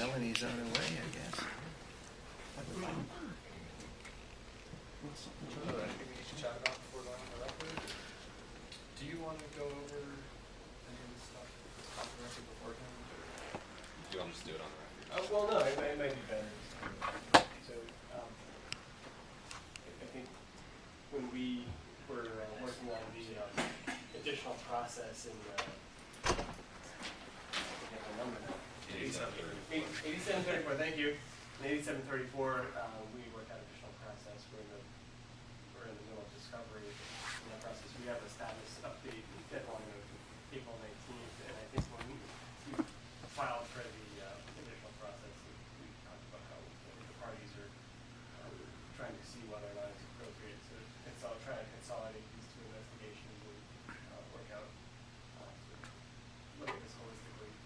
Melanie's on her way, I guess. I think we need to chat about before going on the record. Do you want to go over any of this stuff off the record beforehand? Do you want to just do it on the record? Well, no, it might be better. So, I think when we were working on the additional process in I forget the number now. 8734, thank you. In 8734, we worked out additional process. We're in the middle of discovery in that process. We have a status update deadline of April 19th, and I think when we filed for the additional process, we talked about how the parties are trying to see whether or not it's appropriate to try to consolidate these two investigations and work out, look at this holistically.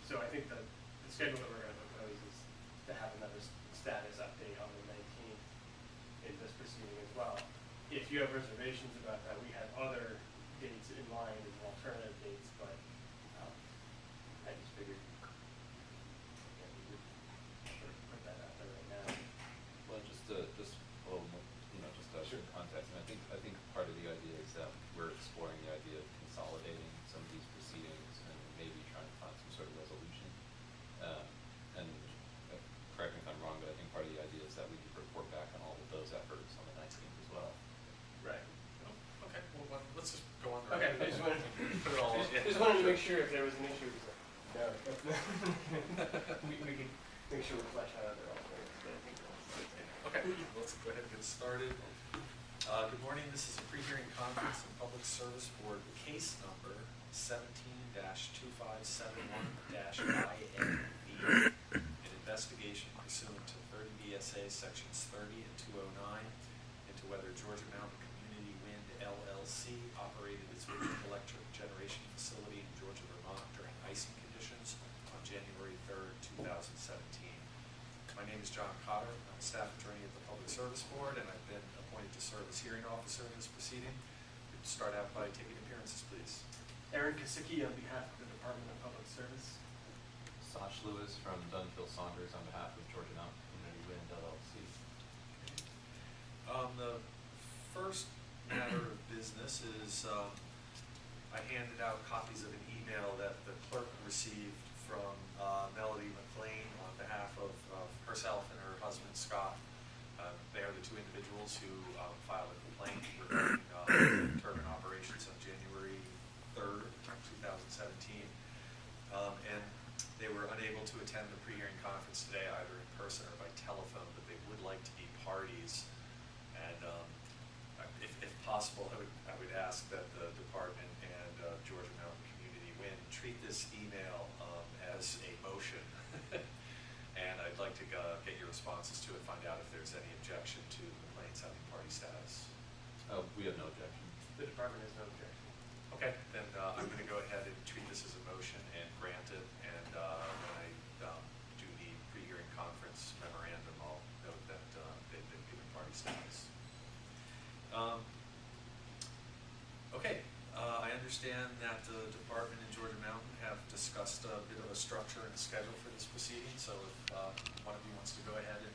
So I think the schedule that we're going to propose is to have another status update on the 19th in this proceeding as well. If you have reservations about that, we have other dates in mind as alternative dates, but I just figured we would sort of put that out there right now. Well, just a little more, just context. And I think part of the idea is that we're exploring the idea of consolidating some of these proceedings and maybe trying to find some sort of resolution. And correct me if I'm wrong, but I think part of the idea is that we could report back on all of those efforts on the 19th as well. Right. Oh, okay. Well, let's just go on. Okay. I just wanted to make sure if there was an issue. No. we can make sure we flesh out other alternatives. Okay. Let's go ahead and get started. Good morning. This is a pre-hearing conference of Public Service Board, case number 17-2571-INV, an investigation pursuant to 30 VSA sections 30 and 209 into whether Georgia Mountain Community Wind LLC operated its wind electric generation facility in Georgia, Vermont during icing conditions on January 3rd, 2017. My name is John Cotter. I'm a staff attorney at the Public Service Board, and I've been appointed to serve as hearing officer in this proceeding. We'd start out by taking appearances, please. Aaron Kasicki on behalf of the Department of Public Service. Sash Lewis from Dunhill Saunders on behalf of Georgia Mountain Community Wind LLC. The first matter of business is I handed out copies of an email that the clerk received from Melody McLean on behalf of herself and her husband Scott. They are the two individuals who filed a complaint regarding turbine operations on January 3rd, 2017. And they were unable to attend the pre-hearing conference today, either in person or by telephone, but they would like to be parties. And if possible, I would ask that the department and Georgia Mountain Community Wind treat this email as a motion. And I'd like to get your responses to it, find out if there's any objection to McLean's having party status. We have no objection. The department has no objection. Okay, then I'm going to go ahead and treat this as a motion and grant it. And when I do the pre-hearing conference memorandum, I'll note that they've been given party status. Okay, I understand that the department and Georgia Mountain have discussed a bit of a structure and schedule for this proceeding. So if one of you wants to go ahead and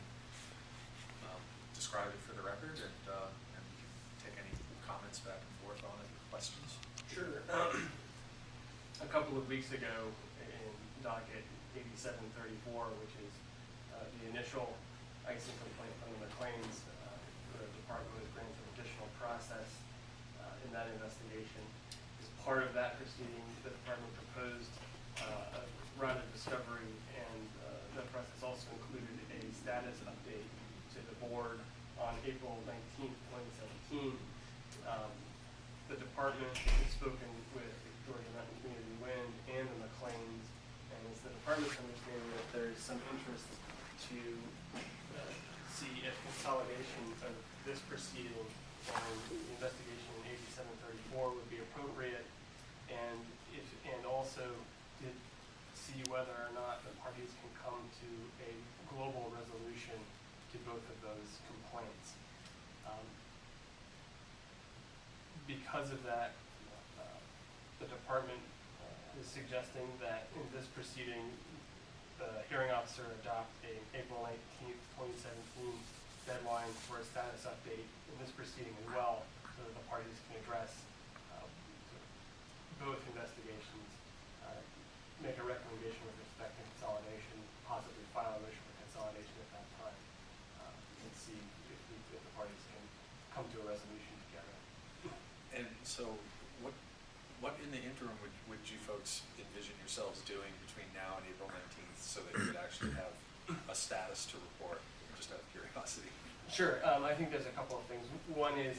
describe it for the record, and we can take any comments back and forth on it, questions. Sure. A couple of weeks ago in docket 8734, which is the initial icing complaint from the McLeans, the department was granted additional process in that investigation. As part of that proceeding, the department proposed a round of discovery, and that process also included a status update to the board on April 19th, 2017. The department has spoken with Georgia Mountain Community Wind and the McLeans, and it's the department's understanding that there is some interest to see if consolidation of this proceeding and the investigation in 8734 would be appropriate, and also to see whether or not the parties can come to a global resolution to both of those complaints. Because of that, the department is suggesting that in this proceeding, the hearing officer officer adopt a April 19th, 2017 deadline for a status update in this proceeding as well, so that the parties can address sort of both investigations, make a recommendation with respect to consolidation, possibly file a motion for consolidation at that time, and see if the parties can come to a resolution together. And so, what in the interim would you folks envision yourselves doing between now and April 19th so that you could actually have a status to report, just out of curiosity? Sure. I think there's a couple of things. One is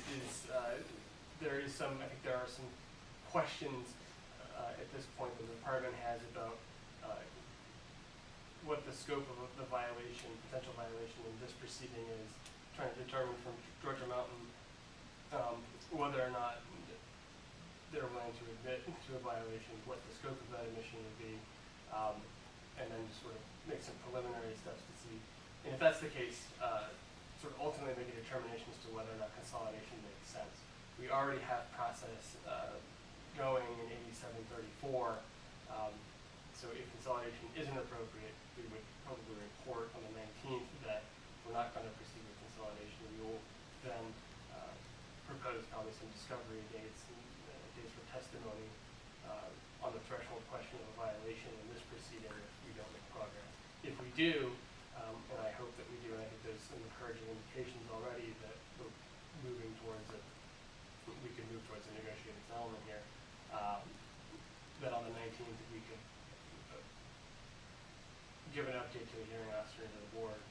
there are some questions at this point that the department has about what the scope of the violation, potential violation in this proceeding is, trying to determine from Georgia Mountain whether or not they're willing to admit to a violation, what the scope of that admission would be, and then just sort of make some preliminary steps to see. And if that's the case, sort of ultimately make a determination as to whether or not consolidation makes sense. We already have process going in 8734, so if consolidation isn't appropriate, we would probably report on the 19th that we're not going to proceed with consolidation. We will then propose probably some discovery dates and dates for testimony on the threshold question of a violation in this proceeding if we don't make progress. If we do, and I hope that we do, and I think there's some encouraging indications already that we're moving towards we can move towards a negotiated settlement here, that on the 19th we could give an update to the hearing officer and to the board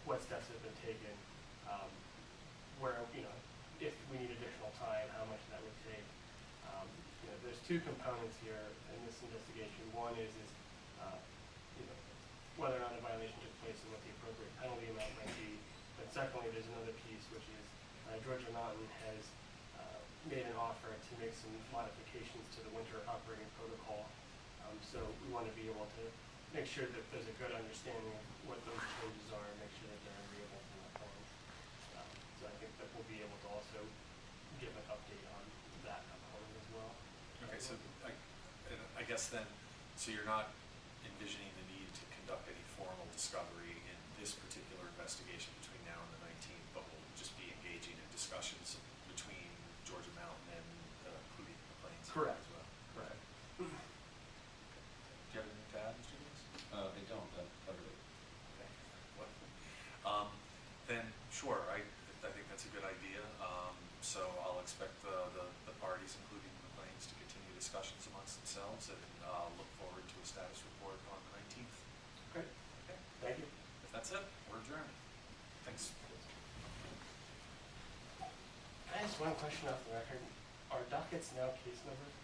what steps have been taken, where, if we need additional time, how much that would take. There's two components here in this investigation. One is whether or not a violation took place and what the appropriate penalty amount might be. But secondly, there's another piece, which is Georgia Mountain has made an offer to make some modifications to the winter operating protocol. So we want to be able to make sure that there's a good understanding of what those changes are and make sure that they're agreeable from the plans. So I think that we'll be able to also give an update on that component as well. Okay, so I guess then, so you're not envisioning the need to conduct any formal discovery in this particular investigation between now and the 19th, but we'll just be engaging in discussions between Georgia Mountain and including the Plains Correct. as well. Correct. Do you have anything to add, Mr. Gaines? They don't, that covered it. Okay. Then sure, I think that's a good idea. So I'll expect the parties, including the Plains, to continue discussions amongst themselves and look forward to a status report on the 19th. Great. Okay. Thank you. If that's it, we're adjourned. Thanks. Can I ask one question off the record? Are dockets now case numbers?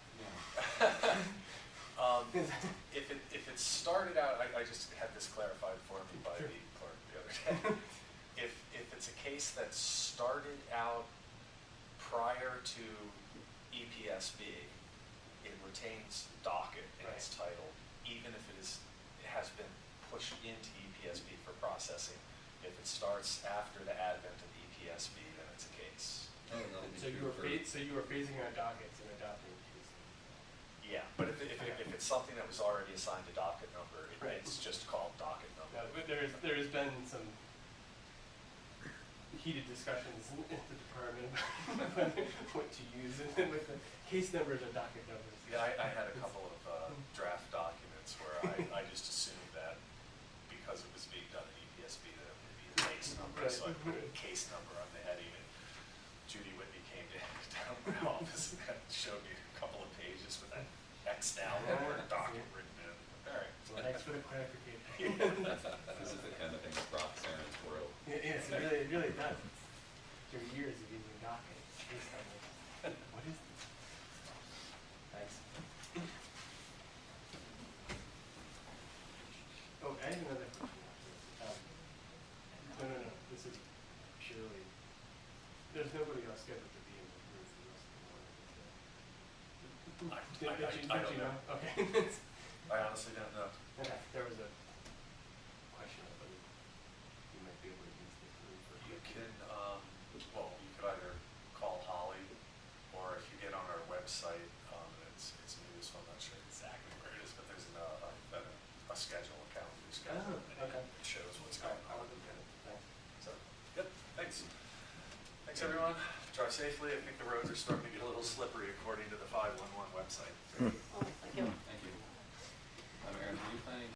If it started out, I just had this clarified for me by the clerk the other day. If it's a case that started out prior to EPSB, it retains docket in its title, even if it has been pushed into EPSB for processing. If it starts after the advent of EPSB, then it's a case. Oh, that'll be So you true were phasing out dockets and adopting cases. Yeah, but if it's something that was already assigned a docket number, Right. it's just called docket number. No, but there has been some heated discussions in the department about what to use and with the case numbers or docket numbers. Yeah, I had a couple of draft documents where I just assumed that because it was being done in EPSB that it would be a case number, Right. so I put a case number on the heading, and Judy Whitney came down to my office and showed me a couple of pages with that X'd out or docket written in. All right. Well, thanks for the clarification. This is the kind of thing that rocks Aaron's world. Yes, it really does. Through years of using docket, case numbers. What is this? Thanks. Oh, I have another question after this. No. This is purely. There's nobody else scheduled to be in the room for the rest of the morning. I don't know. Okay. I honestly don't know. Okay. There was a question of whether you might be able to use this room for. You can, well, you could either call Holly, or if you get on our website, it's new, so I'm not sure exactly where it is, but there's a schedule, a calendar schedule. Oh, okay. drive safely. I think the roads are starting to get a little slippery according to the 511 website.